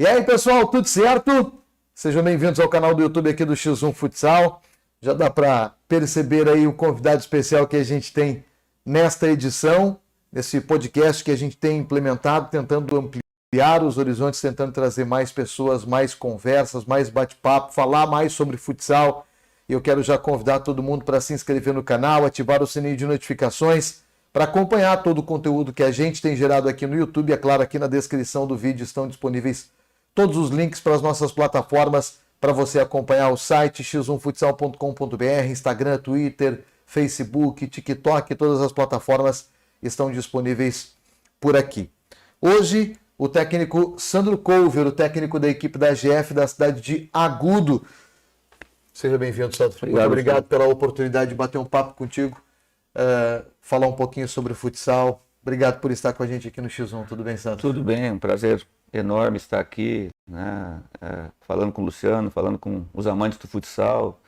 E aí, pessoal, tudo certo? Sejam bem-vindos ao canal do YouTube aqui do X1 Futsal. Já dá para perceber aí o convidado especial que a gente tem nesta edição, nesse podcast que a gente tem implementado, tentando ampliar os horizontes, tentando trazer mais pessoas, mais conversas, mais bate-papo, falar mais sobre futsal. E eu quero já convidar todo mundo para se inscrever no canal, ativar o sininho de notificações, para acompanhar todo o conteúdo que a gente tem gerado aqui no YouTube. É claro, aqui na descrição do vídeo estão disponíveis todos os links para as nossas plataformas para você acompanhar o site x1futsal.com.br, Instagram, Twitter, Facebook, TikTok, todas as plataformas estão disponíveis por aqui. Hoje, o técnico Sandro Couver, o técnico da equipe da AGF da cidade de Agudo. Seja bem-vindo, Sandro. Muito obrigado pela oportunidade de bater um papo contigo, falar um pouquinho sobre o futsal. Obrigado por estar com a gente aqui no X1. Tudo bem, Sandro? Tudo bem, um prazer enorme estar aqui, né? Falando com o Luciano, falando com os amantes do futsal.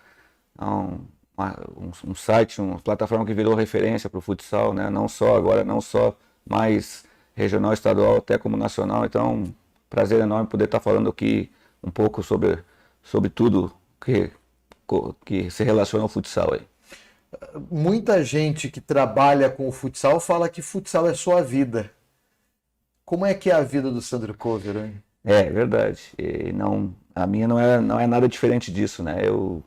Um site, uma plataforma que virou referência para o futsal, né? Não só agora, não só mais regional, estadual, até como nacional. Então, prazer enorme poder estar falando aqui um pouco sobre tudo que se relaciona ao futsal aí. Muita gente que trabalha com o futsal fala que futsal é sua vida. Como é que é a vida do Sandro Couver, hein? É verdade. E não, a minha não é nada diferente disso, né? Eu,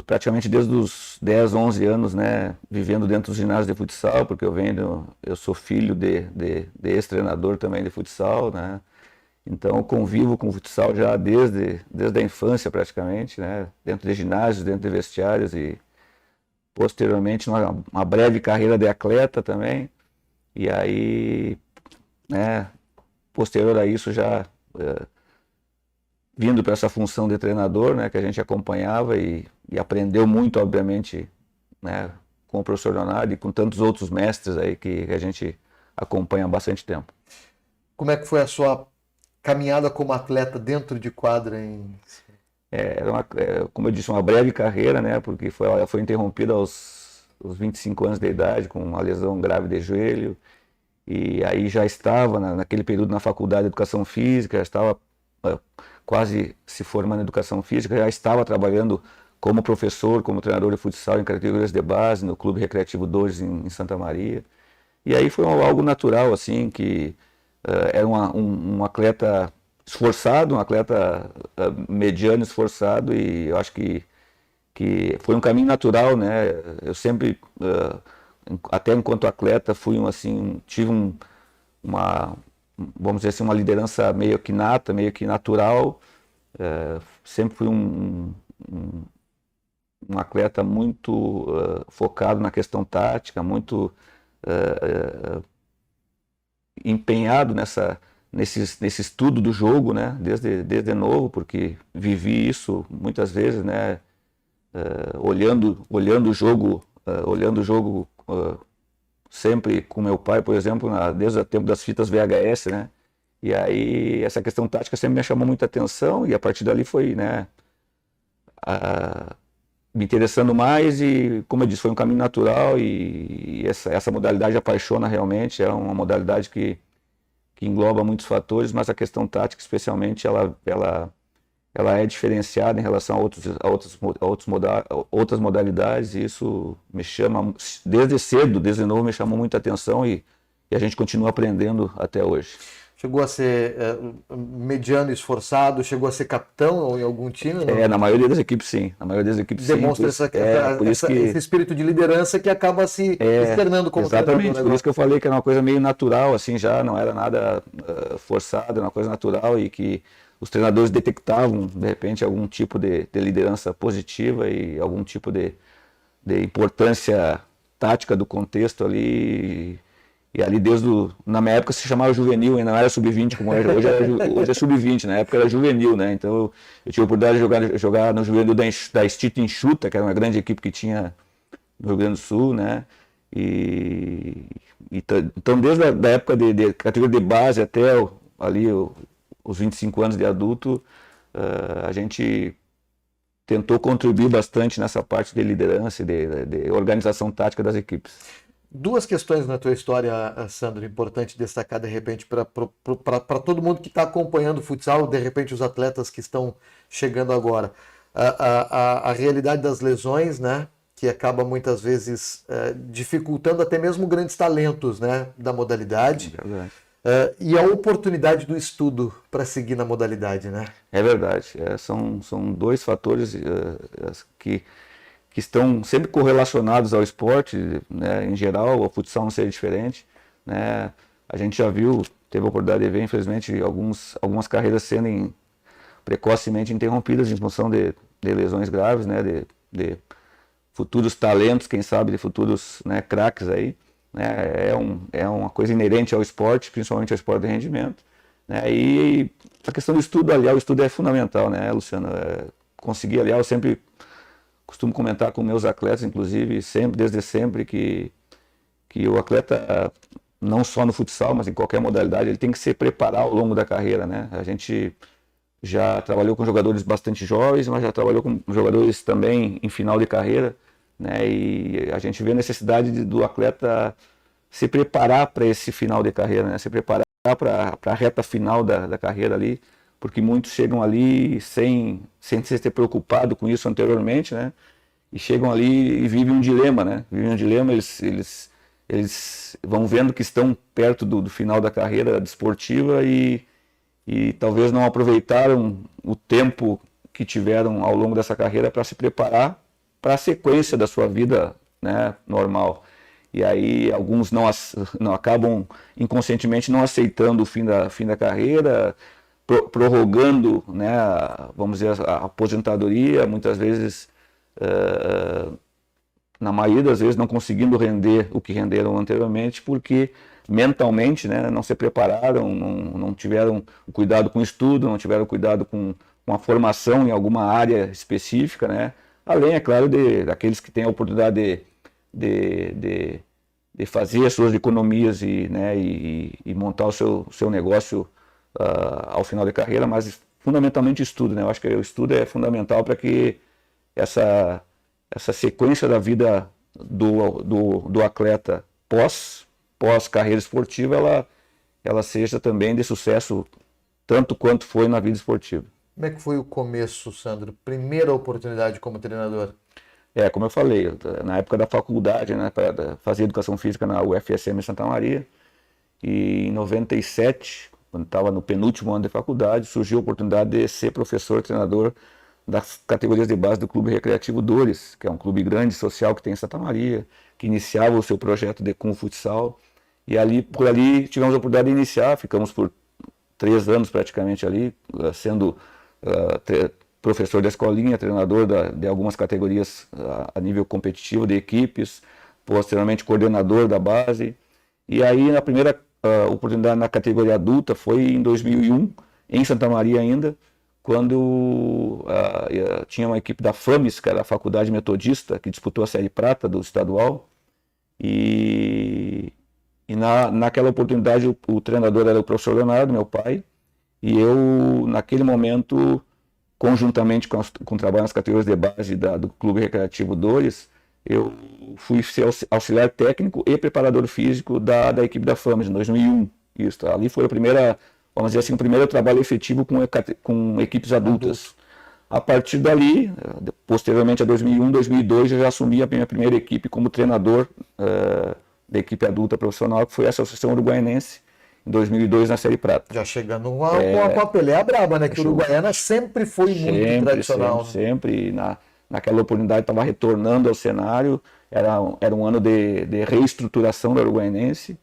praticamente desde os 10, 11 anos, né, vivendo dentro dos ginásios de futsal, porque eu sou filho de ex-treinador também de futsal, né? Então eu convivo com o futsal já desde a infância praticamente, né? Dentro de ginásios, dentro de vestiários e posteriormente uma breve carreira de atleta também. E aí, né, posterior a isso já vindo para essa função de treinador, né, que a gente acompanhava e aprendeu muito, obviamente, né, com o professor Leonardo e com tantos outros mestres aí que a gente acompanha há bastante tempo. Como é que foi a sua caminhada como atleta dentro de quadra? Como eu disse, uma breve carreira, né, porque ela foi interrompida aos 25 anos de idade com uma lesão grave de joelho. E aí já estava naquele período na faculdade de Educação Física, já estava quase se formando em Educação Física, já estava trabalhando como professor, como treinador de futsal em categorias de base, no Clube Recreativo Dores em Santa Maria. E aí foi algo natural, assim, que era um atleta esforçado, um atleta mediano esforçado, e eu acho que foi um caminho natural, né? Eu sempre... até enquanto atleta tive vamos dizer assim, uma liderança meio que nata, meio que natural. Sempre fui um atleta muito focado na questão tática, muito empenhado nesse estudo do jogo, né? Desde novo, porque vivi isso muitas vezes, né? Olhando o jogo sempre com meu pai, por exemplo, desde o tempo das fitas VHS, né? E aí essa questão tática sempre me chamou muita atenção e a partir dali foi, né, me interessando mais e, como eu disse, foi um caminho natural e essa modalidade apaixona realmente, é uma modalidade que engloba muitos fatores, mas a questão tática especialmente ela é diferenciada em relação a outras modalidades e isso me chama, desde cedo, desde novo, me chamou muita atenção e a gente continua aprendendo até hoje. Chegou a ser mediano esforçado, chegou a ser capitão em algum time? Não? Na maioria das equipes sim. Na maioria das equipes demonstra sim. Esse espírito de liderança que acaba se externando como exatamente, treinador. Por isso que eu falei que era uma coisa meio natural, assim, já não era nada forçado, era uma coisa natural e que os treinadores detectavam, de repente, algum tipo de liderança positiva e algum tipo de importância tática do contexto ali. E ali na minha época se chamava juvenil, e não era sub-20 como é hoje, hoje é sub-20, na época era juvenil, né? Então eu tive a oportunidade de jogar no juvenil da Estito Enxuta, que era uma grande equipe que tinha no Rio Grande do Sul, né? Então desde a época de categoria de base até ali os 25 anos de adulto, a gente tentou contribuir bastante nessa parte de liderança e de organização tática das equipes. Duas questões na tua história, Sandro, importante destacar de repente para todo mundo que está acompanhando o futsal, de repente os atletas que estão chegando agora. A realidade das lesões, né, que acaba muitas vezes dificultando até mesmo grandes talentos, né, da modalidade. É verdade. E a oportunidade do estudo para seguir na modalidade, né? É verdade. São dois fatores que estão sempre correlacionados ao esporte, né, em geral, o futsal não seria diferente, né? A gente já viu, teve a oportunidade de ver, infelizmente, algumas carreiras sendo precocemente interrompidas em função de lesões graves, né, de futuros talentos, quem sabe, de futuros, né, craques aí, né? É uma coisa inerente ao esporte, principalmente ao esporte de rendimento, né? E a questão do estudo, aliás, o estudo é fundamental, né, Luciano? Conseguir, aliás, eu sempre costumo comentar com meus atletas, inclusive, desde sempre, que o atleta, não só no futsal, mas em qualquer modalidade, ele tem que se preparar ao longo da carreira, né? A gente já trabalhou com jogadores bastante jovens, mas já trabalhou com jogadores também em final de carreira, né? E a gente vê a necessidade do atleta se preparar para esse final de carreira, né? Se preparar para a reta final da carreira ali, porque muitos chegam ali sem se ter preocupado com isso anteriormente, né? E chegam ali e vivem um dilema, né? Vivem um dilema, eles vão vendo que estão perto do final da carreira desportiva e talvez não aproveitaram o tempo que tiveram ao longo dessa carreira para se preparar para a sequência da sua vida, né, normal. E aí alguns não acabam inconscientemente não aceitando o fim da carreira, prorrogando, né, vamos dizer, a aposentadoria, muitas vezes, na maioria das vezes, não conseguindo render o que renderam anteriormente, porque mentalmente, né, não se prepararam, não tiveram o cuidado com o estudo, não tiveram cuidado com a formação em alguma área específica, né? Além, é claro, daqueles que têm a oportunidade de fazer as suas economias e montar o seu negócio ao final da carreira, mas fundamentalmente estudo, né? Eu acho que o estudo é fundamental para que essa sequência da vida do atleta pós carreira esportiva, ela seja também de sucesso tanto quanto foi na vida esportiva. Como é que foi o começo, Sandro? Primeira oportunidade como treinador? Como eu falei, na época da faculdade, né, fazia educação física na UFSM em Santa Maria, e em 97, quando estava no penúltimo ano de faculdade, surgiu a oportunidade de ser professor, treinador das categorias de base do Clube Recreativo Dores, que é um clube grande, social, que tem em Santa Maria, que iniciava o seu projeto com o futsal. E por ali tivemos a oportunidade de iniciar, ficamos por 3 anos praticamente ali, sendo professor da escolinha, treinador de algumas categorias a nível competitivo de equipes, posteriormente coordenador da base. E aí na primeira oportunidade na categoria adulta foi em 2001, em Santa Maria ainda, quando tinha uma equipe da FAMES, que era a Faculdade Metodista, que disputou a Série Prata do estadual, e naquela oportunidade o treinador era o professor Leonardo, meu pai, e eu, naquele momento, conjuntamente com o trabalho nas categorias de base do Clube Recreativo Dores, eu fui ser auxiliar técnico e preparador físico da equipe da FAMES em 2001. Isso, ali foi a primeira, vamos dizer assim, o primeiro trabalho efetivo com equipes adultas. A partir dali, posteriormente a 2001, 2002, eu já assumi a minha primeira equipe como treinador da equipe adulta profissional, que foi a Associação Uruguaianense, em 2002 na Série Prata. Já chegando com a peleia braba, né? Que o Uruguaiana sempre foi muito tradicional. Sempre. Naquela oportunidade estava retornando ao cenário, era um ano de reestruturação da Uruguaianense,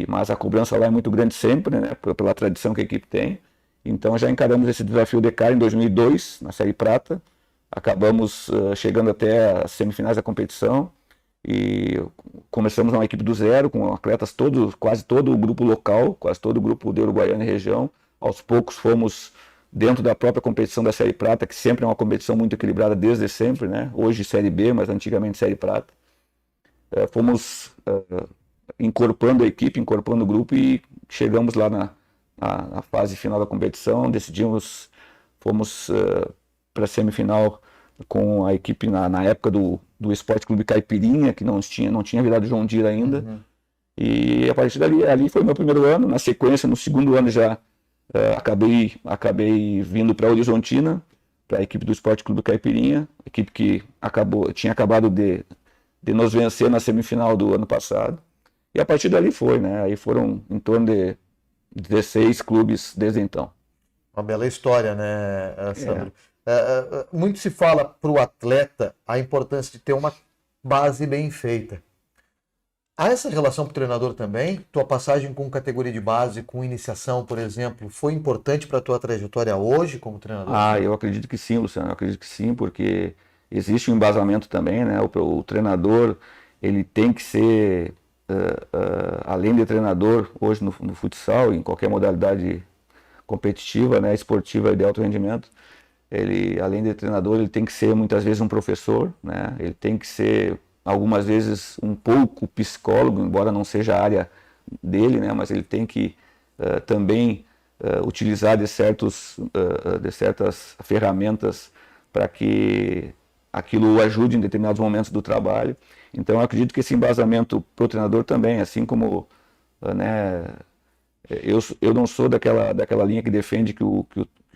mas a cobrança lá é muito grande sempre, né? Pela tradição que a equipe tem. Então já encaramos esse desafio de cara em 2002, na Série Prata. Acabamos chegando até as semifinais da competição e começamos uma equipe do zero, com atletas quase todo o grupo local, quase todo o grupo de Uruguaiana e região. Aos poucos fomos dentro da própria competição da Série Prata, que sempre é uma competição muito equilibrada desde sempre, né? Hoje Série B, mas antigamente Série Prata. Fomos incorporando a equipe, incorporando o grupo e chegamos lá na fase final da competição, fomos para a semifinal com a equipe na época do Esporte Clube Caipirinha, que não tinha virado João Deere ainda. Uhum. E a partir ali foi meu primeiro ano. Na sequência, no segundo ano já acabei vindo para Horizontina, para a equipe do Esporte Clube Caipirinha, equipe que tinha acabado de nos vencer na semifinal do ano passado. E a partir dali foi, né? Aí foram em torno de 16 clubes desde então. Uma bela história, né, Sandro? Muito se fala para o atleta a importância de ter uma base bem feita. Há essa relação para o treinador também? Tua passagem com categoria de base, com iniciação, por exemplo, foi importante para a tua trajetória hoje como treinador? Eu acredito que sim, Luciano. Eu acredito que sim, porque existe um embasamento também, né? O treinador, ele tem que ser, além de treinador, hoje no futsal, em qualquer modalidade competitiva, né, esportiva e de alto rendimento, ele, além de treinador, ele tem que ser muitas vezes um professor, né? Ele tem que ser algumas vezes um pouco psicólogo, embora não seja a área dele, né? Mas ele tem que também utilizar de certas ferramentas para que aquilo o ajude em determinados momentos do trabalho. Então eu acredito que esse embasamento para o treinador também, assim como, né, eu não sou daquela linha que defende que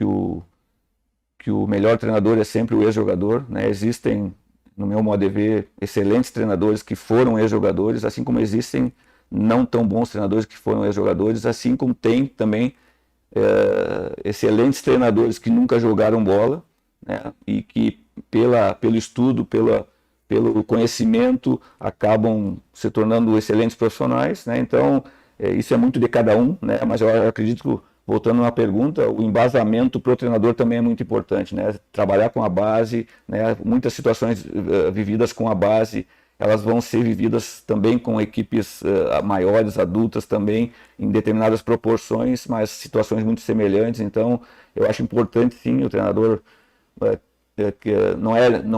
o melhor treinador é sempre o ex-jogador, né? Existem, no meu modo de ver, excelentes treinadores que foram ex-jogadores, assim como existem não tão bons treinadores que foram ex-jogadores, assim como tem também excelentes treinadores que nunca jogaram bola, né? E que pelo estudo, pelo conhecimento, acabam se tornando excelentes profissionais, né? Então, isso é muito de cada um, né? Mas eu acredito que, voltando a uma pergunta, o embasamento para o treinador também é muito importante, né? Trabalhar com a base, né? Muitas situações vividas com a base, elas vão ser vividas também com equipes maiores, adultas também, em determinadas proporções, mas situações muito semelhantes. Então, eu acho importante, sim, o treinador, que não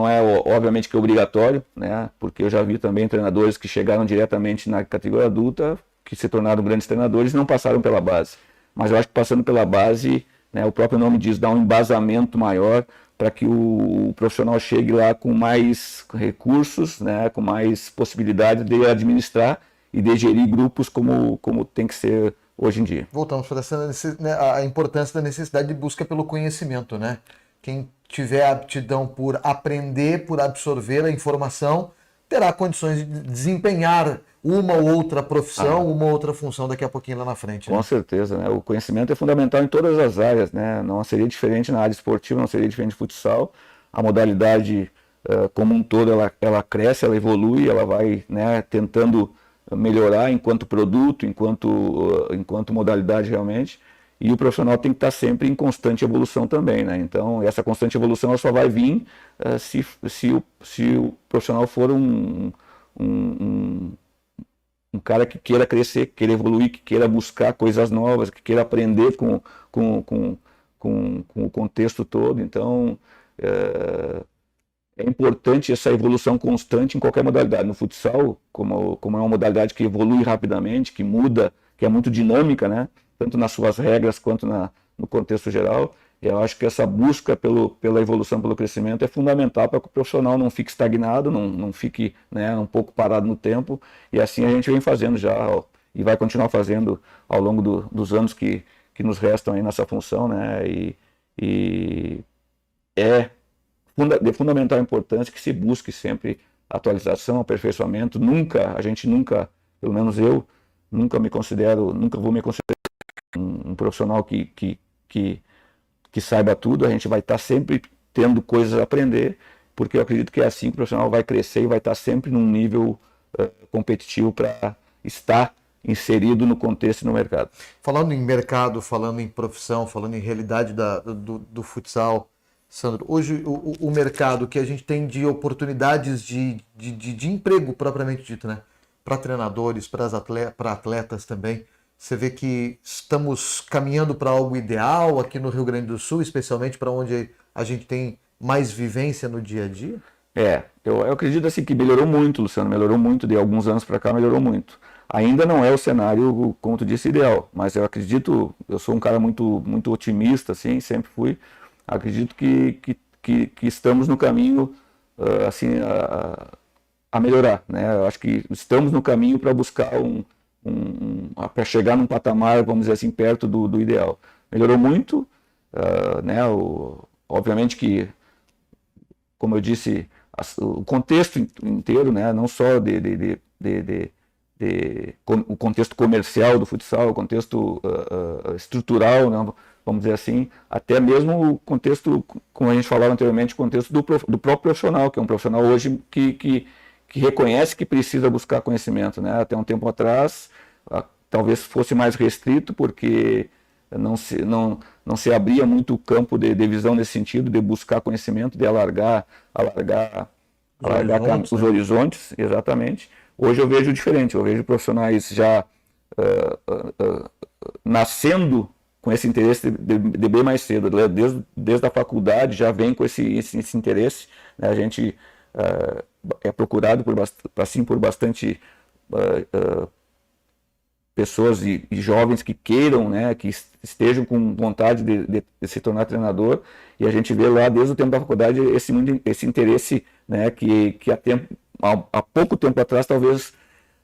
é obviamente que é obrigatório, né? Porque eu já vi também treinadores que chegaram diretamente na categoria adulta, que se tornaram grandes treinadores e não passaram pela base. Mas eu acho que passando pela base, né, o próprio nome diz, dá um embasamento maior para que o profissional chegue lá com mais recursos, né, com mais possibilidade de administrar e de gerir grupos como tem que ser hoje em dia. Voltamos para a importância da necessidade de busca pelo conhecimento, né? Quem tiver aptidão por aprender, por absorver a informação, terá condições de desempenhar uma ou outra profissão, uma ou outra função daqui a pouquinho lá na frente. Com certeza, né? O conhecimento é fundamental em todas as áreas, né? Não seria diferente na área esportiva, não seria diferente de futsal. A modalidade como um todo, ela cresce, ela evolui, ela vai, né, tentando melhorar enquanto produto, enquanto modalidade realmente. E o profissional tem que estar sempre em constante evolução também, né? Então, essa constante evolução ela só vai vir se o profissional for um cara que queira crescer, que queira evoluir, que queira buscar coisas novas, que queira aprender com o contexto todo. Então, é importante essa evolução constante em qualquer modalidade. No futsal, como é uma modalidade que evolui rapidamente, que muda, que é muito dinâmica, né? Tanto nas suas regras quanto no contexto geral, eu acho que essa busca pela evolução, pelo crescimento é fundamental para que o profissional não fique estagnado, não fique, né, um pouco parado no tempo, e assim a gente vem fazendo já, e vai continuar fazendo ao longo dos anos que nos restam aí nessa função, né, e é de fundamental importância que se busque sempre atualização, aperfeiçoamento. A gente nunca, pelo menos eu, nunca vou me considerar um profissional que saiba tudo. A gente vai estar sempre tendo coisas a aprender, porque eu acredito que é assim que o profissional vai crescer e vai estar sempre num nível competitivo para estar inserido no contexto e no mercado. Falando em mercado, falando em profissão, falando em realidade do futsal, Sandro, hoje o mercado que a gente tem de oportunidades de emprego propriamente dito, né? Para treinadores, para atletas também, você vê que estamos caminhando para algo ideal aqui no Rio Grande do Sul, especialmente para onde a gente tem mais vivência no dia a dia? Eu acredito assim que melhorou muito, Luciano, melhorou muito, de alguns anos para cá melhorou muito. Ainda não é o cenário, como tu disse, ideal, mas eu acredito, eu sou um cara muito, muito otimista, assim, sempre fui. Acredito que que estamos no caminho assim, a melhorar, né? Eu acho que estamos no caminho para buscar para chegar num patamar, vamos dizer assim, perto do ideal. Melhorou muito, né? Obviamente que, como eu disse, o contexto inteiro, né? Não só o contexto comercial do futsal, o contexto estrutural, né? Vamos dizer assim, até mesmo o contexto, como a gente falava anteriormente, o contexto do próprio profissional, que é um profissional hoje que reconhece que precisa buscar conhecimento, né? Até um tempo atrás, talvez fosse mais restrito, porque não se abria muito o campo de visão nesse sentido, de buscar conhecimento, de alargar os horizontes, exatamente. Hoje eu vejo diferente, eu vejo profissionais já nascendo com esse interesse de bem mais cedo, desde a faculdade já vem com esse interesse, né? A gente é procurado por bastante pessoas e jovens que queiram, né, que estejam com vontade de se tornar treinador, e a gente vê lá desde o tempo da faculdade esse interesse, né, que há pouco tempo atrás talvez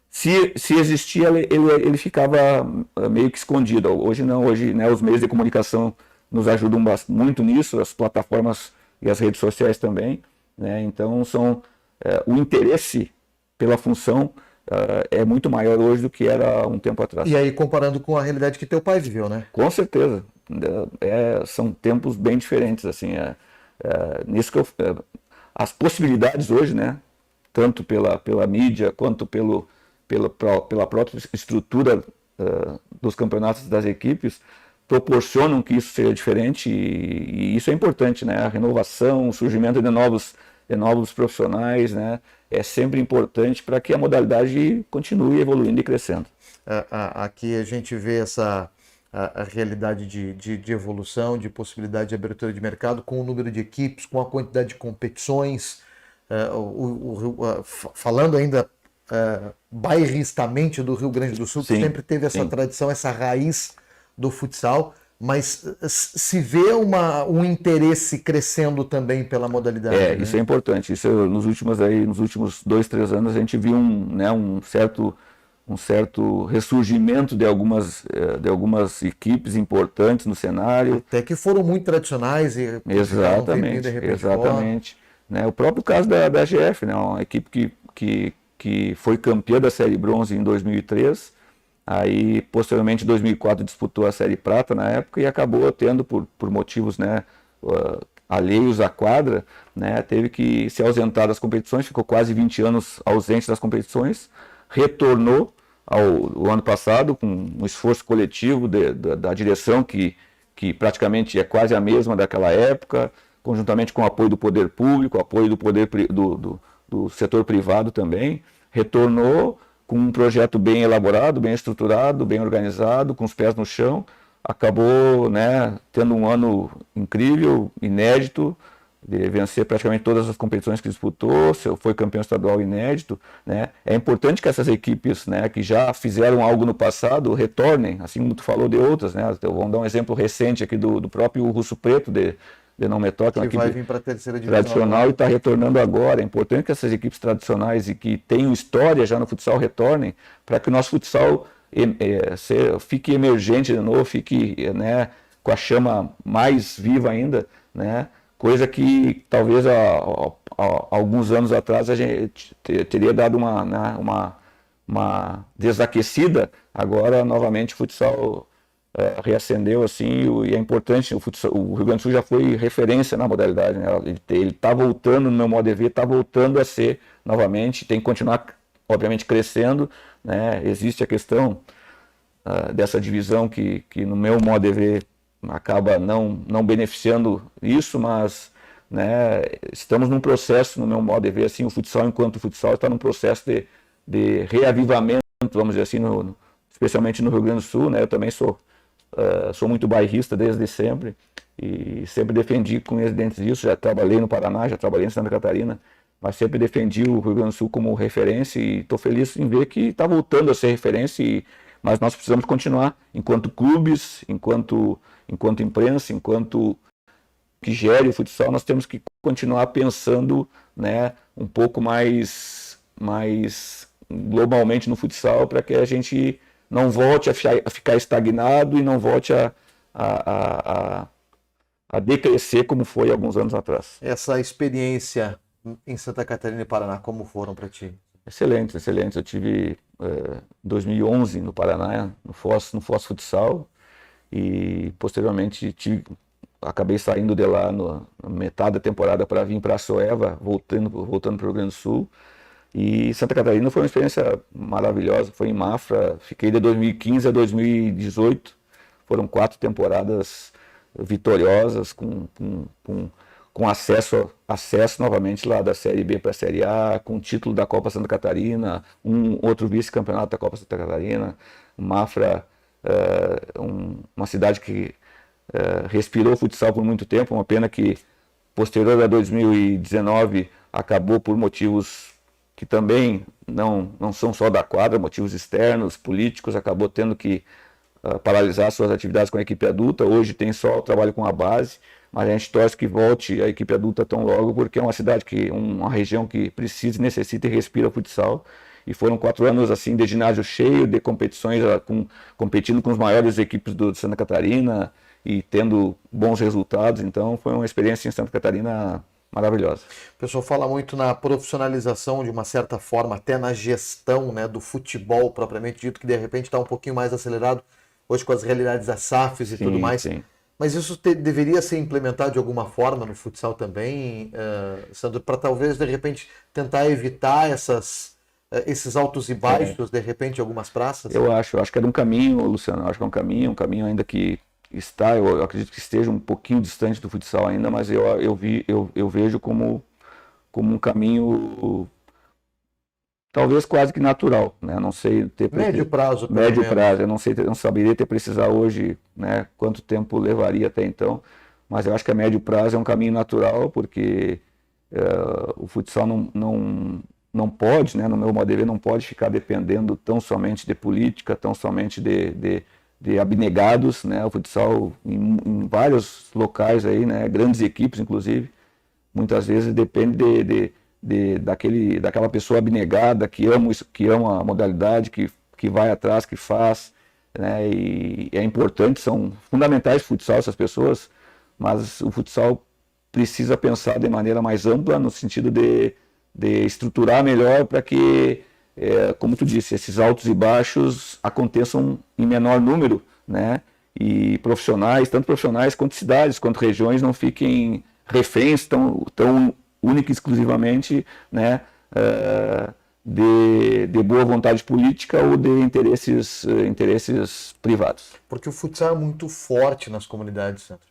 se existia, ele ficava meio que escondido. Hoje não, hoje, né, os meios de comunicação nos ajudam muito nisso, as plataformas e as redes sociais também, né? Então o interesse pela função é muito maior hoje do que era um tempo atrás. E aí, comparando com a realidade que teu pai viveu, né? Com certeza. São tempos bem diferentes, assim. Nisso que as possibilidades hoje, né, tanto pela mídia quanto pela própria estrutura dos campeonatos das equipes, proporcionam que isso seja diferente, e isso é importante, né? A renovação, o surgimento de novos profissionais, né? É sempre importante para que a modalidade continue evoluindo e crescendo. Aqui a gente vê a realidade de evolução, de possibilidade de abertura de mercado, com o número de equipes, com a quantidade de competições, falando ainda bairristamente do Rio Grande do Sul, que sempre teve essa tradição, essa raiz do futsal, mas se vê um interesse crescendo também pela modalidade. Né? Isso é importante. Isso nos últimos 2-3 anos a gente viu um certo ressurgimento de algumas equipes importantes no cenário. Até que foram muito tradicionais e exatamente. Né? O próprio caso da GF, né? Uma equipe que foi campeã da Série Bronze em 2003, aí posteriormente em 2004 disputou a Série Prata na época e acabou tendo, por motivos, né, alheios à quadra, né, teve que se ausentar das competições, ficou quase 20 anos ausente das competições, retornou o ano passado com um esforço coletivo da direção que praticamente é quase a mesma daquela época, conjuntamente com o apoio do poder público, apoio do setor privado também, retornou com um projeto bem elaborado, bem estruturado, bem organizado, com os pés no chão, acabou, né, tendo um ano incrível, inédito, de vencer praticamente todas as competições que disputou, foi campeão estadual inédito, né? É importante que essas equipes, né, que já fizeram algo no passado retornem, assim como tu falou de outras, né? Vamos dar um exemplo recente aqui do próprio Russo Preto, de Não Me Toque, uma equipe vai vir para a terceira divisão tradicional e está retornando agora. É importante que essas equipes tradicionais e que tenham história já no futsal retornem, para que o nosso futsal fique emergente de novo, fique, né, com a chama mais viva ainda, né? Coisa que talvez há alguns anos atrás a gente teria dado uma desaquecida. Agora novamente o futsal reacendeu, assim, e é importante. O Rio Grande do Sul já foi referência na modalidade, né? Ele está voltando, no meu modo de ver, está voltando a ser novamente, tem que continuar, obviamente, crescendo, né? Existe a questão dessa divisão que no meu modo de ver acaba não beneficiando isso, mas, né, estamos num processo, no meu modo de ver, assim, o futsal, enquanto o futsal, está num processo de reavivamento, vamos dizer assim, especialmente no Rio Grande do Sul, né? Eu também sou muito bairrista desde sempre e sempre defendi com os dentes disso. Já trabalhei no Paraná, já trabalhei em Santa Catarina, mas sempre defendi o Rio Grande do Sul como referência, e estou feliz em ver que está voltando a ser referência, mas nós precisamos continuar enquanto clubes, enquanto imprensa, enquanto que gere o futsal, nós temos que continuar pensando, né, um pouco mais globalmente no futsal, para que a gente não volte a ficar estagnado e não volte a decrescer como foi alguns anos atrás. Essa experiência em Santa Catarina e Paraná, como foram para ti? Excelente, excelente. Eu tive em 2011 no Paraná, no Foz Futsal, e posteriormente acabei saindo de lá na metade da temporada para vir para a Soeva, voltando para o Rio Grande do Sul. E Santa Catarina foi uma experiência maravilhosa, foi em Mafra, fiquei de 2015 a 2018, foram 4 temporadas vitoriosas, com acesso novamente lá da Série B para a Série A, com o título da Copa Santa Catarina, outro vice-campeonato da Copa Santa Catarina. Mafra, uma cidade que respirou futsal por muito tempo, uma pena que posterior a 2019 acabou por motivos que também não são só da quadra, motivos externos, políticos, acabou tendo que paralisar suas atividades com a equipe adulta. Hoje tem só o trabalho com a base, mas a gente torce que volte a equipe adulta tão logo, porque é uma cidade, uma região que precisa, necessita e respira futsal. E foram 4 anos assim de ginásio cheio, de competições, competindo com as maiores equipes de Santa Catarina e tendo bons resultados. Então foi uma experiência em Santa Catarina maravilhosa. O pessoal fala muito na profissionalização, de uma certa forma, até na gestão, né, do futebol propriamente dito, que de repente está um pouquinho mais acelerado hoje com as realidades das SAFs e tudo mais. Sim. Mas isso deveria ser implementado de alguma forma no futsal também, Sandro, para talvez de repente tentar evitar esses altos e baixos, de repente, em algumas praças? Eu acho que é um caminho, Luciano, acho que é um caminho ainda que está, eu acredito que esteja um pouquinho distante do futsal ainda, mas eu vejo como um caminho talvez quase que natural, né? Não sei médio prazo, eu não saberia precisar hoje, né, quanto tempo levaria até então, mas eu acho que a médio prazo é um caminho natural, porque o futsal não pode, né, no meu modo de ver, não pode ficar dependendo tão somente de política, tão somente de abnegados, né? O futsal em vários locais aí, né? Grandes equipes, inclusive, muitas vezes depende daquela pessoa abnegada que ama a modalidade, que vai atrás, que faz, né? E é importante, são fundamentais o futsal essas pessoas, mas o futsal precisa pensar de maneira mais ampla, no sentido de estruturar melhor para que, como tu disse, esses altos e baixos aconteçam em menor número, né? E tanto profissionais quanto cidades, quanto regiões, não fiquem reféns tão única e exclusivamente, né, de boa vontade política ou de interesses privados. Porque o futsal é muito forte nas comunidades, Sandro.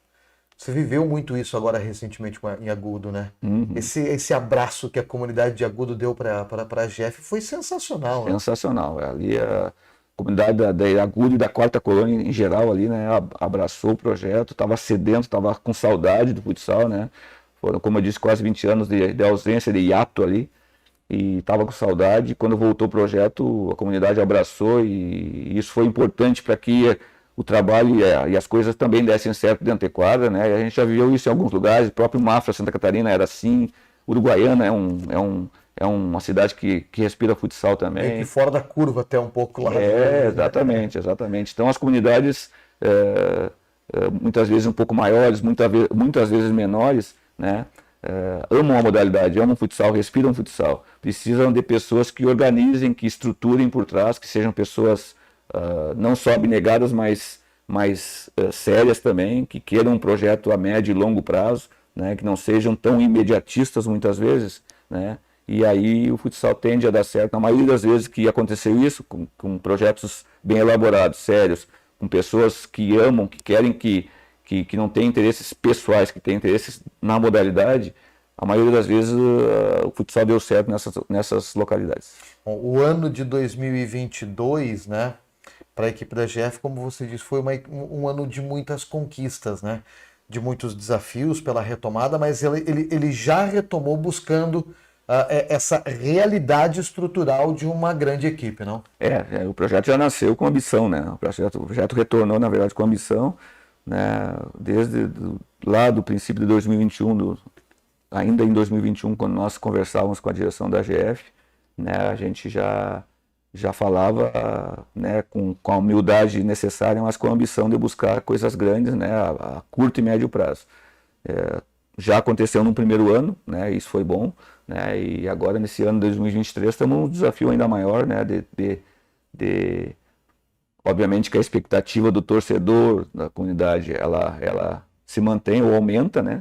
Você viveu muito isso agora recentemente em Agudo, né? Uhum. Esse abraço que a comunidade de Agudo deu para a GEF foi sensacional. Sensacional. Né? Ali a comunidade da Agudo e da Quarta Colônia em geral ali, né, abraçou o projeto, estava sedento, estava com saudade do futsal, né? Foram, como eu disse, quase 20 anos de ausência, de hiato ali, e estava com saudade. Quando voltou o projeto, a comunidade abraçou, e isso foi importante para que o trabalho e as coisas também dessem certo dentro de quadra, né? E a gente já viu isso em alguns lugares, o próprio Mafra, Santa Catarina era assim, Uruguaiana é uma cidade que respira futsal também. E fora da curva até um pouco lá. Exatamente. Então as comunidades, muitas vezes um pouco maiores, muitas vezes menores, né? Amam a modalidade, amam o futsal, respiram futsal. Precisam de pessoas que organizem, que estruturem por trás, que sejam pessoas não só abnegadas, mas mais sérias também, que queiram um projeto a médio e longo prazo, né? Que não sejam tão imediatistas muitas vezes, né? E aí o futsal tende a dar certo. Na maioria das vezes que aconteceu isso, com projetos bem elaborados, sérios, com pessoas que amam, que querem que não têm interesses pessoais, que têm interesses na modalidade, a maioria das vezes o futsal deu certo nessas localidades. Bom, o ano de 2022, né, para a equipe da GEF, como você disse, foi um ano de muitas conquistas, né, de muitos desafios pela retomada, mas ele já retomou buscando essa realidade estrutural de uma grande equipe, não? O projeto já nasceu com ambição, né? O projeto retornou, na verdade, com ambição, né, desde lá do princípio de 2021, ainda em 2021, quando nós conversávamos com a direção da AGF, né, a gente já falava, né, com a humildade necessária, mas com a ambição de buscar coisas grandes, né, a curto e médio prazo. Já aconteceu no primeiro ano, né, isso foi bom, né, e agora nesse ano de 2023 estamos num desafio ainda maior, né, obviamente que a expectativa do torcedor, da comunidade, ela se mantém ou aumenta, né,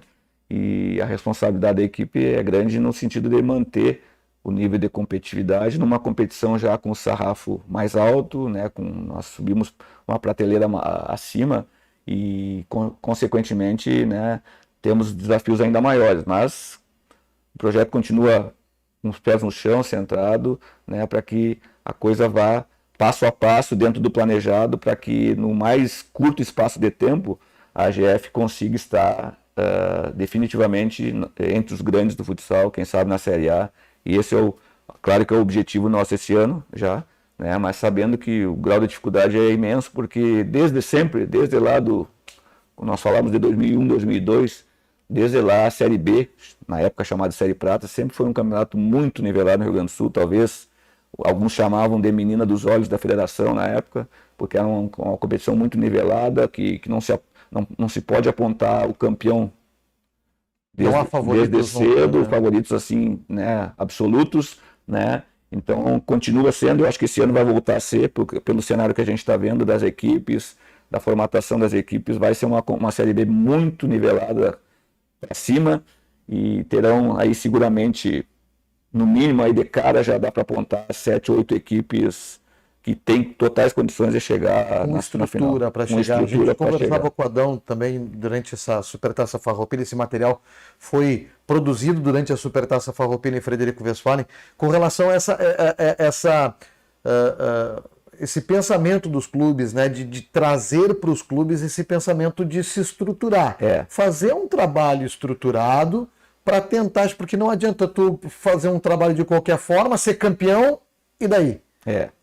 e a responsabilidade da equipe é grande no sentido de manter o nível de competitividade numa competição já com o sarrafo mais alto, né, nós subimos uma prateleira acima e, consequentemente, né, temos desafios ainda maiores, mas o projeto continua com os pés no chão, centrado, né, para que a coisa vá passo a passo dentro do planejado, para que no mais curto espaço de tempo a AGF consiga estar definitivamente entre os grandes do futsal, quem sabe na Série A, e esse claro que é o objetivo nosso esse ano já, né, mas sabendo que o grau de dificuldade é imenso, porque desde sempre, desde lá nós falamos de 2001, 2002, desde lá a Série B, na época chamada Série Prata, sempre foi um campeonato muito nivelado no Rio Grande do Sul, talvez alguns chamavam de menina dos olhos da federação na época, porque era uma competição muito nivelada, que não se pode apontar o campeão desde cedo, favoritos assim, né, absolutos, né? Então continua sendo, eu acho que esse ano vai voltar a ser, pelo cenário que a gente está vendo das equipes, da formatação das equipes, vai ser uma Série B muito nivelada para cima, e terão aí seguramente, no mínimo aí de cara já dá para apontar 7, 8 equipes que têm totais condições de chegar na estrutura para chegar. A gente conversava com o Adão também durante essa Supertaça Farroupilha, esse material foi produzido durante a Supertaça Farroupilha em Frederico Westphalen, com relação a esse pensamento dos clubes, né, de trazer para os clubes esse pensamento de se estruturar, fazer um trabalho estruturado para tentar, porque não adianta tu fazer um trabalho de qualquer forma, ser campeão e daí?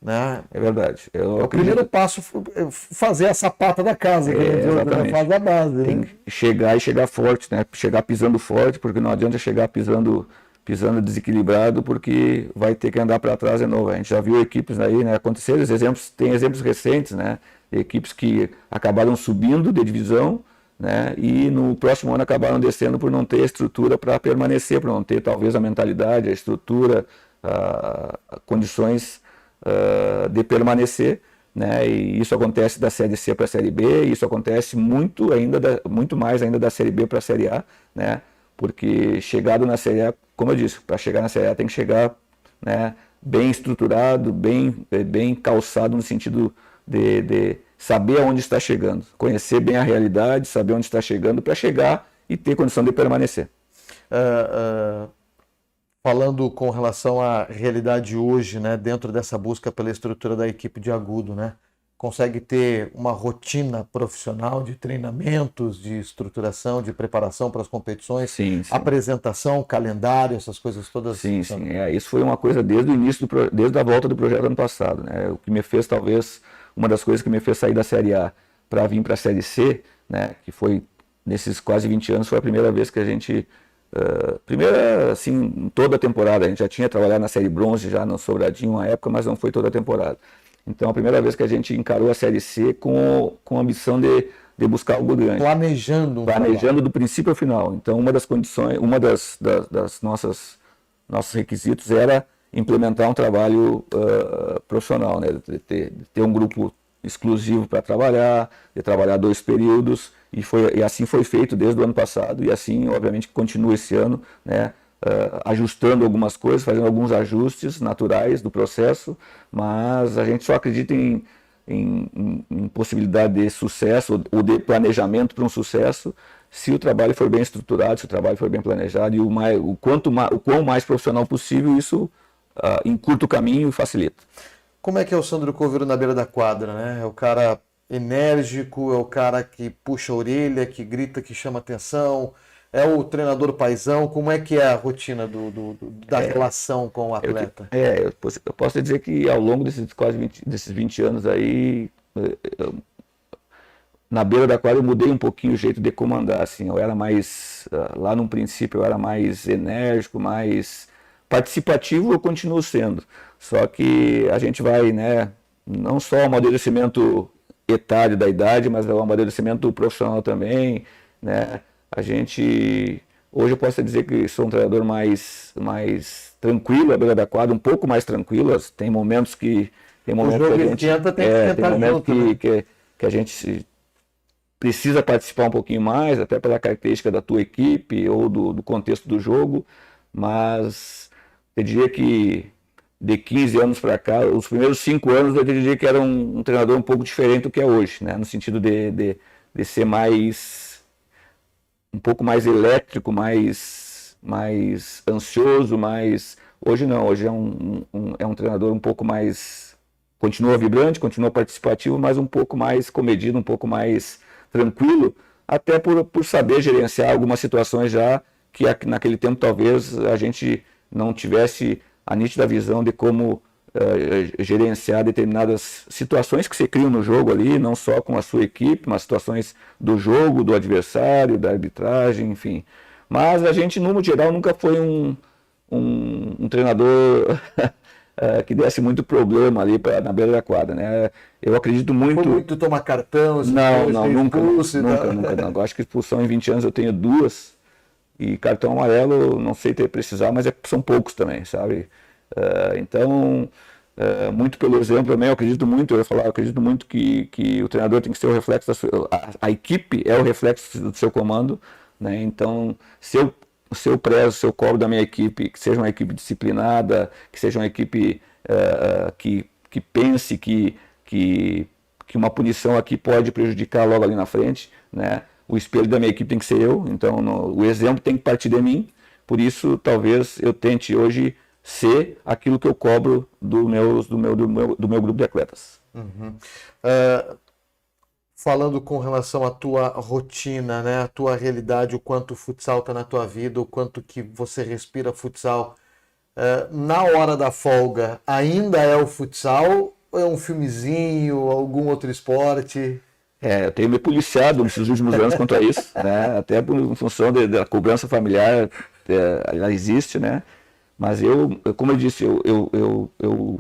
Né? É verdade. O primeiro passo é fazer essa pata da casa, que faz a base. Tem que chegar forte, né? Chegar pisando forte, porque não adianta chegar pisando desequilibrado, porque vai ter que andar para trás de novo. A gente já viu equipes aí, né, acontecer, tem exemplos recentes, né, de equipes que acabaram subindo de divisão, né, e no próximo ano acabaram descendo por não ter estrutura para permanecer, por não ter talvez a mentalidade, a estrutura, condições de permanecer, né, e isso acontece da Série C para a Série B, e isso acontece muito mais ainda da Série B para a Série A, né, porque chegado na Série A, como eu disse, para chegar na Série A tem que chegar, né, bem estruturado, bem calçado no sentido de saber aonde está chegando, conhecer bem a realidade, saber onde está chegando para chegar e ter condição de permanecer. Falando com relação à realidade hoje, né, dentro dessa busca pela estrutura da equipe de Agudo, né, consegue ter uma rotina profissional de treinamentos, de estruturação, de preparação para as competições, sim. Apresentação, calendário, essas coisas todas? Sim. Isso foi uma coisa desde o início, desde a volta do projeto ano passado, né? O que me fez, talvez, uma das coisas que me fez sair da Série A para vir para a Série C, né, que foi, nesses quase 20 anos, foi a primeira vez que a gente... primeira, assim, toda a temporada. A gente já tinha trabalhado na Série Bronze, já no Sobradinho, uma época, mas não foi toda a temporada. Então, a primeira vez que a gente encarou a Série C com a ambição de buscar algo grande. Planejando do princípio ao final. Então, uma das condições, das nossos requisitos era implementar um trabalho profissional, né? De ter um grupo exclusivo para trabalhar, de trabalhar 2 períodos, e assim foi feito desde o ano passado, e assim, obviamente, continua esse ano, né? Ajustando algumas coisas, fazendo alguns ajustes naturais do processo, mas a gente só acredita em possibilidade de sucesso ou de planejamento para um sucesso se o trabalho for bem estruturado, se o trabalho for bem planejado, e o quão mais profissional possível, isso encurta o caminho e facilita. Como é que é o Sandro Coveiro na beira da quadra, né? É o cara enérgico, é o cara que puxa a orelha, que grita, que chama atenção, é o treinador paizão? Como é que é a rotina da relação com o atleta? Eu posso dizer que ao longo desses 20 anos aí, na beira da quadra eu mudei um pouquinho o jeito de comandar, assim, eu era mais, lá no princípio eu era mais enérgico, mais participativo, eu continuo sendo, só que a gente vai, né, não só o amadurecimento etário da idade, mas o amadurecimento profissional também, né, a gente, hoje eu posso dizer que sou um treinador mais tranquilo, à beira da quadra, um pouco mais tranquilo, tem momentos que o jogo a gente, esquenta, tem que tem sentar momentos junto, né? que a gente precisa participar um pouquinho mais, até pela característica da tua equipe ou do contexto do jogo, mas eu diria que de 15 anos para cá, os primeiros 5 anos eu diria que era um treinador um pouco diferente do que é hoje, né? No sentido de ser um pouco mais elétrico, mais ansioso, mais... Hoje não, hoje é um treinador um pouco mais... Continua vibrante, continua participativo, mas um pouco mais comedido, um pouco mais tranquilo, até por saber gerenciar algumas situações já que naquele tempo talvez a gente não tivesse a nítida visão de como gerenciar determinadas situações que se criam no jogo ali, não só com a sua equipe, mas situações do jogo, do adversário, da arbitragem, enfim. Mas a gente, no geral, nunca foi um treinador que desse muito problema ali na beira da quadra, né? Eu acredito muito... Foi muito tomar cartão, Não, nunca, expulso e tal. nunca, não. Eu acho que expulsão em 20 anos eu tenho 2, e cartão amarelo, não sei precisar, mas são poucos também, sabe? Então, muito pelo exemplo também, eu acredito muito, eu ia falar, eu acredito muito que o treinador tem que ser o reflexo a equipe é o reflexo do seu comando, né? Então, se eu prezo, se eu cobro da minha equipe, que seja uma equipe disciplinada, que seja uma equipe que pense que uma punição aqui pode prejudicar logo ali na frente, né? O espelho da minha equipe tem que ser eu, então o exemplo tem que partir de mim, por isso talvez eu tente hoje ser aquilo que eu cobro do meu grupo de atletas. Falando com relação à tua rotina, né, a tua realidade, o quanto o futsal está na tua vida, o quanto que você respira futsal, na hora da folga, ainda é o futsal ou é um filmezinho, algum outro esporte? Eu tenho me policiado nesses últimos anos quanto a isso, né? Até em função da cobrança familiar, ela existe, né? Mas como eu disse, eu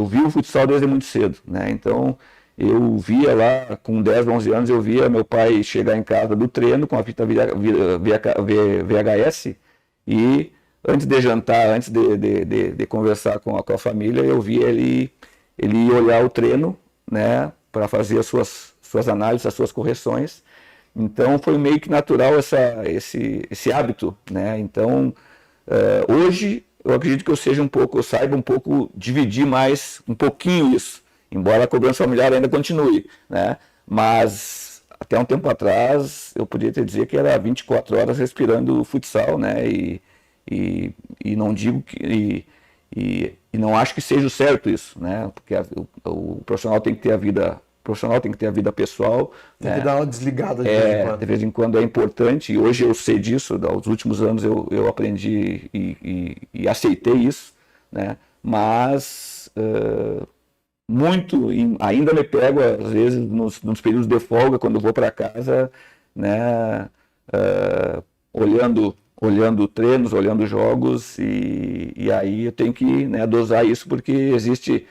vi o futsal desde muito cedo, né? Então, eu via lá, com 10, 11 anos, eu via meu pai chegar em casa do treino com a fita VHS e antes de jantar, antes de conversar com a família, eu via ele olhar o treino, né? Para fazer as suas análises, as suas correções. Então, foi meio que natural esse hábito, né? Então, hoje, eu acredito que eu saiba um pouco dividir mais, um pouquinho isso, embora a cobrança familiar ainda continue, né? Mas, até um tempo atrás, eu podia te dizer que era 24 horas respirando futsal, né? E não digo que... E não acho que seja o certo isso, né? Porque o profissional tem que ter a vida... O profissional tem que ter a vida pessoal. Tem né? que dar uma desligada de vez em quando. De vez em quando é importante, e hoje eu sei disso, aos últimos anos eu aprendi e aceitei isso, né? Mas ainda me pego, às vezes, nos períodos de folga, quando eu vou para casa, né? Olhando treinos, olhando jogos, e aí eu tenho que, né, dosar isso, porque existe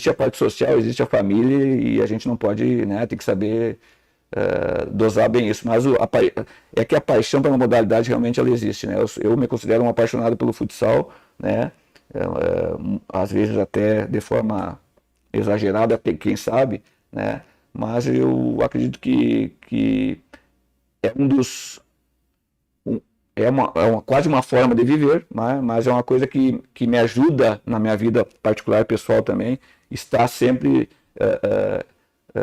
a parte social, existe a família, e a gente não pode, né, tem que saber dosar bem isso. Mas é que a paixão pela modalidade realmente ela existe, né? Eu me considero um apaixonado pelo futsal, né? Às vezes até de forma exagerada, quem sabe, né? Mas eu acredito que é quase uma forma de viver, né? Mas é uma coisa que me ajuda na minha vida particular e pessoal também, está sempre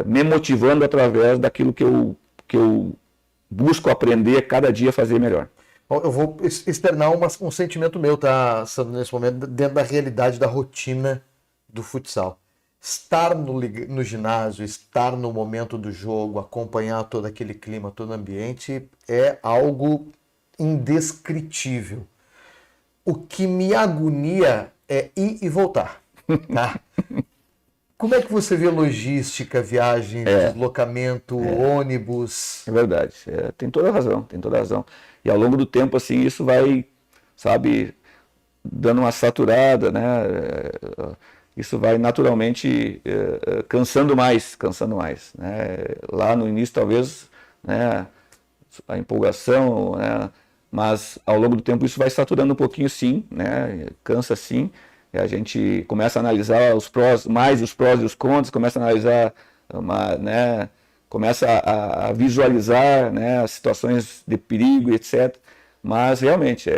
me motivando através daquilo que eu busco aprender cada dia a fazer melhor. Eu vou externar um sentimento meu, tá, Sandro, nesse momento, dentro da realidade da rotina do futsal. Estar no ginásio, estar no momento do jogo, acompanhar todo aquele clima, todo o ambiente, é algo indescritível. O que me agonia é ir e voltar. Tá? Como é que você vê logística, viagem, deslocamento, ônibus? É verdade, tem toda a razão, tem toda a razão. E ao longo do tempo, assim, isso vai, sabe, dando uma saturada, né? Isso vai naturalmente cansando mais, né? Lá no início, talvez, né, a empolgação, né? Mas ao longo do tempo isso vai saturando um pouquinho, sim, né? Cansa, sim. E a gente começa a analisar os prós e os contras, começa a analisar, né? Começa a visualizar, né, as situações de perigo, etc. Mas realmente,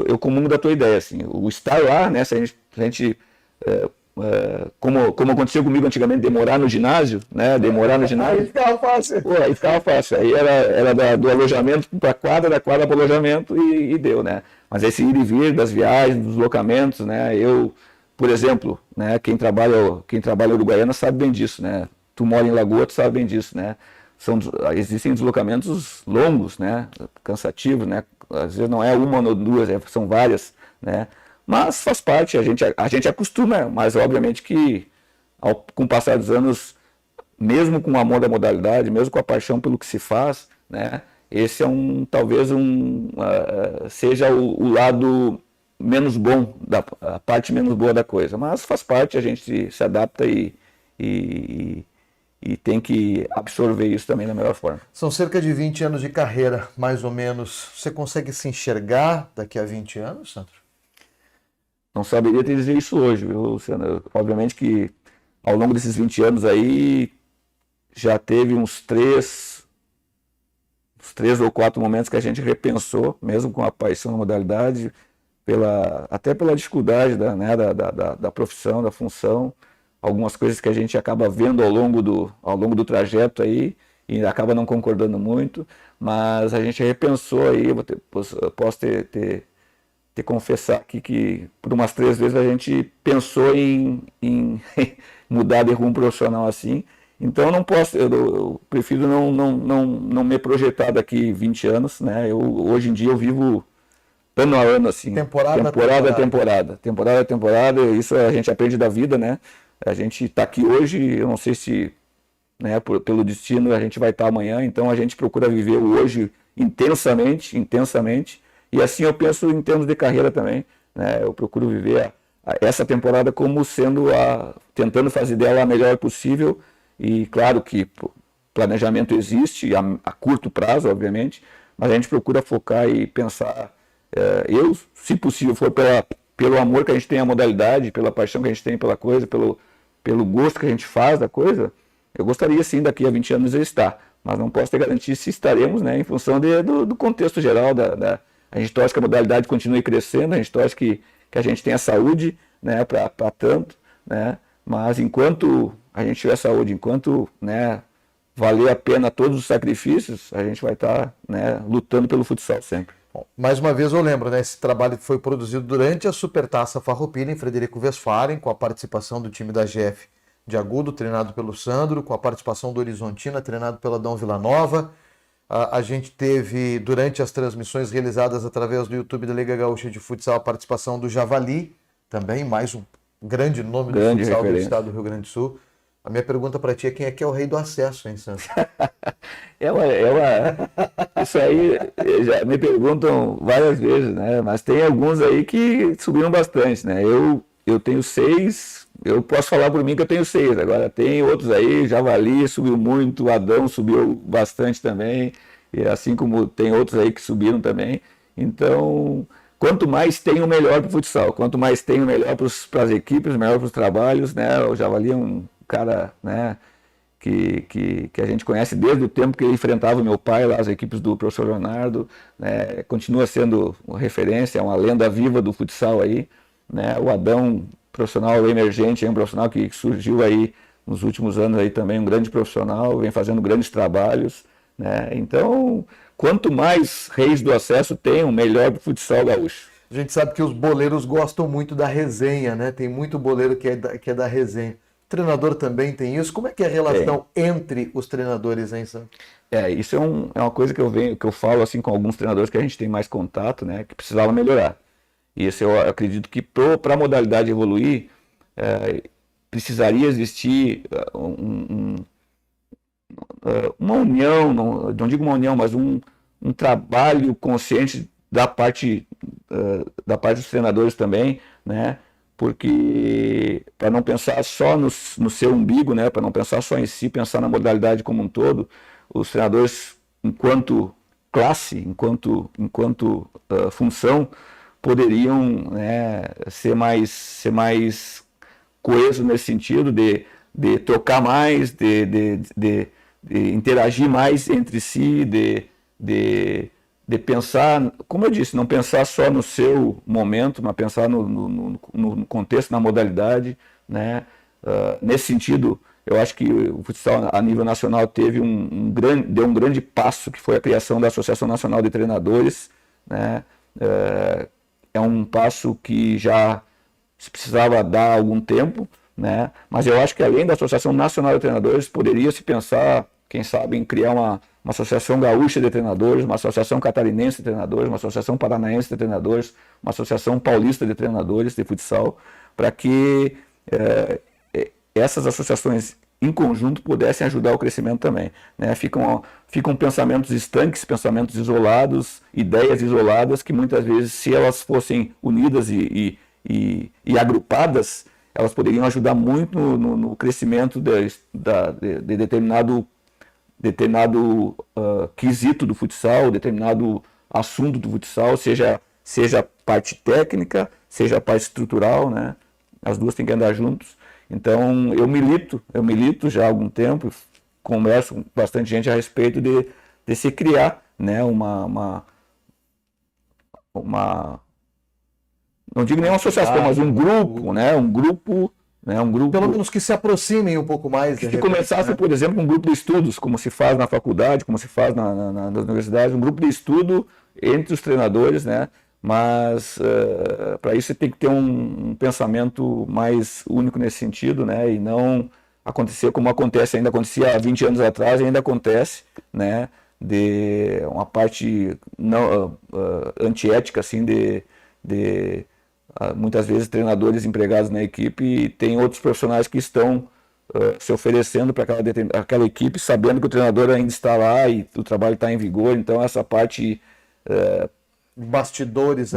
eu comungo da tua ideia, assim, o estar lá, né, se a gente como aconteceu comigo antigamente, demorar no ginásio, né, Aí ficava fácil. pô, aí ficava fácil, aí era do alojamento para a quadra, da quadra para o alojamento e deu, né. Mas esse ir e vir das viagens, dos deslocamentos, né, por exemplo, né, quem trabalha em Uruguaiana sabe bem disso, né, tu mora em Lagoa, tu sabe bem disso, né, existem deslocamentos longos, né, cansativos, né, às vezes não é uma ou duas, são várias, né, mas faz parte, a gente acostuma, mas obviamente que com o passar dos anos, mesmo com o amor da modalidade, mesmo com a paixão pelo que se faz, né, esse é talvez seja o lado menos bom, a parte menos boa da coisa, mas faz parte, a gente se adapta e tem que absorver isso também da melhor forma. São cerca de 20 anos de carreira, mais ou menos. Você consegue se enxergar daqui a 20 anos, Sandro? Não saberia te dizer isso hoje, viu, Luciano? Obviamente que ao longo desses 20 anos aí já teve uns três ou quatro momentos que a gente repensou, mesmo com a paixão na modalidade, até pela dificuldade da profissão, da função, algumas coisas que a gente acaba vendo ao longo do trajeto aí e acaba não concordando muito, mas a gente repensou aí, posso te confessar aqui que por umas 3 vezes a gente pensou em mudar de rumo profissional assim. Então eu prefiro não me projetar daqui 20 anos, né? Hoje em dia eu vivo ano a ano, assim, temporada a temporada, isso a gente aprende da vida, né? A gente está aqui hoje, eu não sei se, né, pelo destino a gente vai estar amanhã, então a gente procura viver o hoje intensamente, e assim eu penso em termos de carreira também, né? Eu procuro viver essa temporada como sendo tentando fazer dela a melhor possível, e claro que planejamento existe a curto prazo, obviamente, mas a gente procura focar e pensar, se possível for pelo amor que a gente tem à modalidade, pela paixão que a gente tem pela coisa, pelo gosto que a gente faz da coisa, eu gostaria sim daqui a 20 anos eu estar, mas não posso te garantir se estaremos, né, em função do contexto geral, a gente torce que a modalidade continue crescendo, a gente torce que a gente tenha saúde, né, para tanto, né, mas enquanto a gente tiver saúde, enquanto, né, valer a pena todos os sacrifícios, a gente vai estar, né, lutando pelo futsal sempre. Bom, mais uma vez eu lembro, né, esse trabalho foi produzido durante a Supertaça Farroupilha em Frederico Westphalen, com a participação do time da GF de Agudo, treinado pelo Sandro, com a participação do Horizontina, treinado pela Dom Villanova. A gente teve, durante as transmissões realizadas através do YouTube da Liga Gaúcha de Futsal, a participação do Javali, também mais um grande nome do futsal do estado do Rio Grande do Sul. A minha pergunta para ti é quem é que é o rei do acesso, hein, Sandro? Isso aí já me perguntam várias vezes, né? Mas tem alguns aí que subiram bastante, né? Eu tenho 6, eu posso falar por mim que eu tenho 6. Agora tem outros aí, Javali subiu muito, Adão subiu bastante também, e assim como tem outros aí que subiram também. Então, quanto mais tem, o melhor para o futsal. Quanto mais tem, o melhor para as equipes, o melhor para os trabalhos, né? O Javali é um cara, né, que a gente conhece desde o tempo que ele enfrentava o meu pai lá, as equipes do professor Leonardo, né, continua sendo uma referência, é uma lenda viva do futsal aí, né, o Adão, profissional emergente, é um profissional que surgiu aí nos últimos anos aí também, um grande profissional, vem fazendo grandes trabalhos, né, então, quanto mais reis do acesso tem, o melhor do futsal gaúcho. A gente sabe que os boleiros gostam muito da resenha, né, tem muito boleiro que é da resenha. O treinador também tem isso. Como é que é a relação entre os treinadores, hein, Sam? Isso é uma coisa que eu falo assim com alguns treinadores que a gente tem mais contato, né, que precisava melhorar. E isso eu acredito que para a modalidade evoluir, precisaria existir uma união, não digo uma união, mas um trabalho consciente da parte dos treinadores também, né? Porque para não pensar só no seu umbigo, né? Para não pensar só em si, pensar na modalidade como um todo, os treinadores, enquanto classe, enquanto função, poderiam, né, ser mais coesos nesse sentido de trocar mais, de interagir mais entre si, de pensar, como eu disse, não pensar só no seu momento, mas pensar no contexto, na modalidade, né? Nesse sentido, eu acho que o futsal a nível nacional teve deu um grande passo, que foi a criação da Associação Nacional de Treinadores, né? É um passo que já se precisava dar há algum tempo, né? Mas eu acho que além da Associação Nacional de Treinadores, poderia se pensar, quem sabe, em criar uma associação gaúcha de treinadores, uma associação catarinense de treinadores, uma associação paranaense de treinadores, uma associação paulista de treinadores de futsal, para que essas associações em conjunto pudessem ajudar o crescimento também, né? Ficam pensamentos estanques, pensamentos isolados, ideias isoladas, que muitas vezes, se elas fossem unidas e agrupadas, elas poderiam ajudar muito no crescimento de determinado quesito do futsal, determinado assunto do futsal, seja a parte técnica, seja a parte estrutural, né? As duas têm que andar juntos. Então, eu milito já há algum tempo, converso com bastante gente a respeito de se criar, né, não digo nem uma associação, mas um grupo, né, um grupo, Pelo menos que se aproximem um pouco mais. Que começasse, né? Por exemplo, um grupo de estudos, como se faz na faculdade, como se faz nas universidades, um grupo de estudo entre os treinadores, né? Mas para isso você tem que ter um pensamento mais único nesse sentido, né? E não acontecer como ainda acontecia há 20 anos atrás, e ainda acontece, né? De uma parte não antiética, assim, muitas vezes treinadores empregados na equipe, e tem outros profissionais que estão se oferecendo para aquela equipe, sabendo que o treinador ainda está lá e o trabalho está em vigor. Então essa parte bastidores de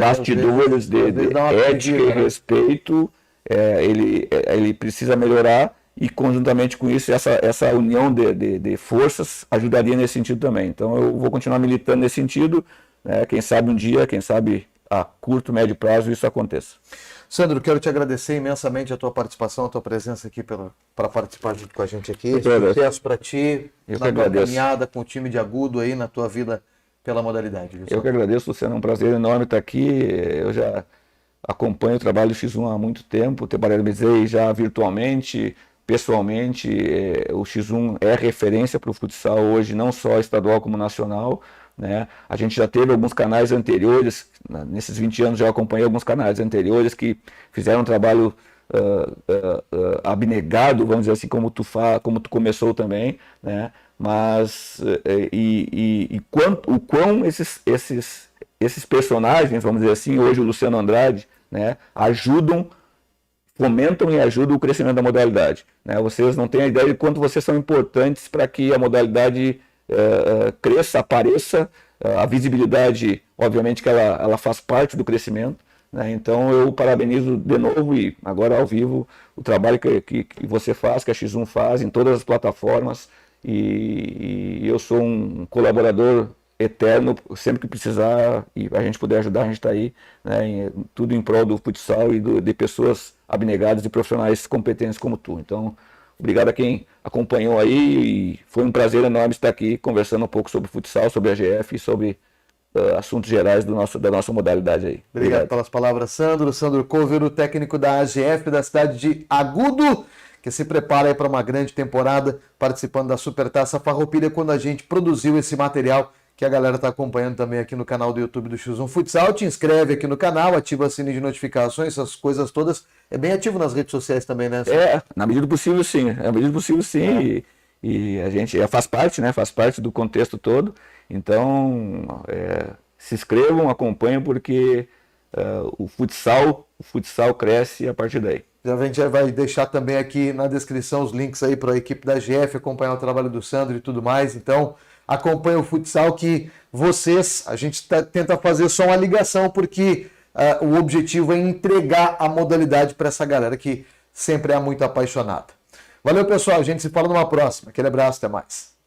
ética e respeito, ele precisa melhorar, e conjuntamente com isso essa união de forças ajudaria nesse sentido também. Então eu vou continuar militando nesse sentido, né? Quem sabe um dia, quem sabe a curto, médio prazo, isso aconteça. Sandro, quero te agradecer imensamente a tua participação, a tua presença aqui para participar junto com a gente aqui. Sucesso para ti, na tua caminhada com o time de Agudo aí, na tua vida pela modalidade. Viu? Eu que agradeço, Luciano, é um prazer enorme estar aqui. Eu já acompanho o trabalho do X1 há muito tempo, trabalhei já virtualmente, pessoalmente. O X1 é referência para o futsal hoje, não só estadual como nacional, né? A gente já teve alguns canais anteriores, nesses 20 anos já acompanhei alguns canais anteriores que fizeram um trabalho abnegado, vamos dizer assim, como tu começou também, né? Mas o quão esses personagens, vamos dizer assim, hoje o Luciano Andrade, né, fomentam e ajudam o crescimento da modalidade, né? Vocês não têm a ideia de quanto vocês são importantes para que a modalidade cresça, apareça. A visibilidade, obviamente que ela faz parte do crescimento, né? Então eu parabenizo de novo, e agora ao vivo, o trabalho que você faz, que a X1 faz em todas as plataformas, e eu sou um colaborador eterno, sempre que precisar e a gente puder ajudar, a gente está aí, né? Tudo em prol do futsal e de pessoas abnegadas e profissionais competentes como tu. Então, obrigado a quem acompanhou aí, e foi um prazer enorme estar aqui conversando um pouco sobre futsal, sobre a AGF e sobre assuntos gerais da nossa modalidade aí. Obrigado pelas palavras, Sandro. Sandro Covero, técnico da AGF da cidade de Agudo, que se prepara aí para uma grande temporada, participando da Supertaça Farroupilha, quando a gente produziu esse material que a galera está acompanhando também aqui no canal do YouTube do X1 Futsal. Te inscreve aqui no canal, ativa o sininho de notificações, essas coisas todas. É bem ativo nas redes sociais também, né? Na medida do possível, sim. Na medida do possível, sim. E a gente faz parte, né? Faz parte do contexto todo. Então, se inscrevam, acompanhem, porque o futsal cresce a partir daí. A gente vai deixar também aqui na descrição os links aí para a equipe da GF acompanhar o trabalho do Sandro e tudo mais. Então, acompanhe o futsal que a gente tenta fazer só uma ligação, porque o objetivo é entregar a modalidade para essa galera que sempre é muito apaixonada. Valeu, pessoal. A gente se fala numa próxima. Aquele abraço, até mais.